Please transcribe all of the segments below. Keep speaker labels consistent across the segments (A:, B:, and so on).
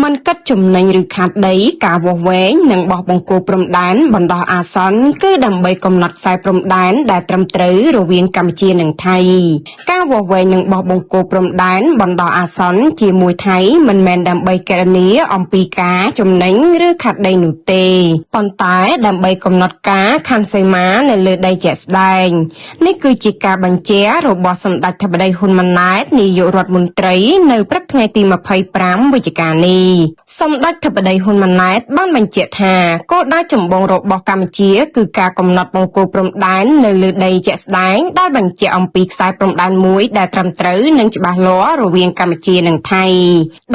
A: មិនគិតចំណេញឬខាតដីការវាស់វែងនិងបោះបង្គោលព្រំដែនបណ្ដោះអាសន្នគឺដើម្បីកំណត់ខ្សែព្រំដែនដែលត្រឹមត្រូវរវាងកម្ពុជានិងថៃការវាស់វែងនិងបោះបង្គោលព្រំដែនបណ្ដោះអាសន្នជាមួយថៃមិនមែនដើម្បីគណនាអំពីការចំណេញឬខាតដីនោះទេប៉ុន្តែដើម្បីកំណត់ការខណ្ឌសីមានៅលើដីជាក់ស្ដែងនេះគឺជាការបញ្ជារបស់សម្ដេចធិបតីហ៊ុនម៉ាណែតនាយករដ្ឋមន្ត្រីនៅព្រឹកថ្ងៃទី25 វិច្ឆិកានេះសម្ដេចធិបតីហ៊ុនម៉ាណែតបានបញ្ជាក់ថាគោលដៅចម្បងរបស់កម្ពុជាគឺការកំណត់បង្គោលព្រំដែននៅលើដីជាក់ស្ដែងដែលបញ្ជាក់អំពីខ្សែព្រំដែនមួយដែលត្រឹមត្រូវនិងច្បាស់លាស់រវាងកម្ពុជានិងថៃ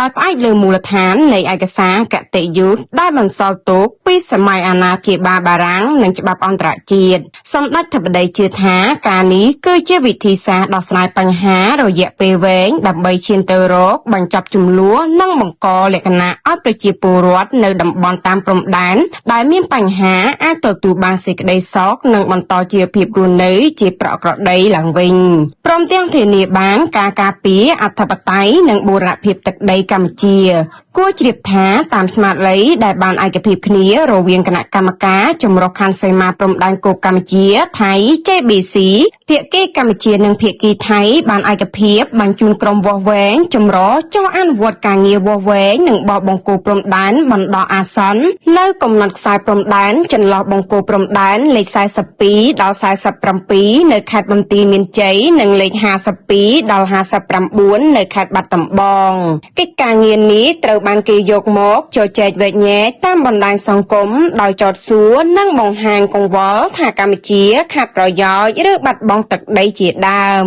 A: ដោយផ្អែកលើមូលដ្ឋាននៃឯកសារគតិយុត្តដែលបន្សល់ទុកពីសម័យអាណាព្យាបាលបារាំងនិងច្បាប់អន្តរជាតិសម្ដេចធិបតីជឿថាការនេះគឺជាវិធីសាស្ត្រដោះស្រាយបញ្ហារយៈពេលវែងដើម្បីឈានទៅរកបញ្ចប់ជម្លោះនិងបង្កលក្ខណៈឲ្យប្រជាពលរដ្ឋនៅតំបន់តាមព្រំដែនដែលមានបញ្ហាអាចទទួលបានសេចក្តីសុខនិងបន្តជីវភាពរស់នៅជាប្រក្រតីឡើងវិញព្រមទាំងធានាបានការការពារអធិបតេយ្យនិងបូរណភាពទឹកដីកម្ពុជាគួរជ្រាបថាតាមស្មារតីដែលបានឯកភាពគ្នារវាងគណៈកម្មការចម្រុះខណ្ឌសីមាព្រំដែនគោកកម្ពុជាថៃ JBC ភាគីកម្ពុជានិងភាគីថៃបានឯកភាពបញ្ជូនក្រុមវាស់វែងចម្រុះចុះអនុវត្តការងារវាស់វែងនិងបោះបង្គោលព្រំដែនបណ្ដោះអាសន្ននៅកំណត់ខ្សែព្រំដែនចន្លោះបង្គោលព្រំដែនលេខ42ដល់47នៅខេត្តបន្ទាយមានជ័យនិងលេខ52ដល់59នៅខេត្តបាត់ដំបងកិច្ចការងារនេះត្រូវបានគេយកមកជជែកវែកញែកតាមបណ្ដាញសង្គមដោយចោទសួរនិងបង្ហាញកង្វល់ថាកម្ពុជាខាតប្រយោជន៍ឬបាត់បង់ទឹកដីជាដើម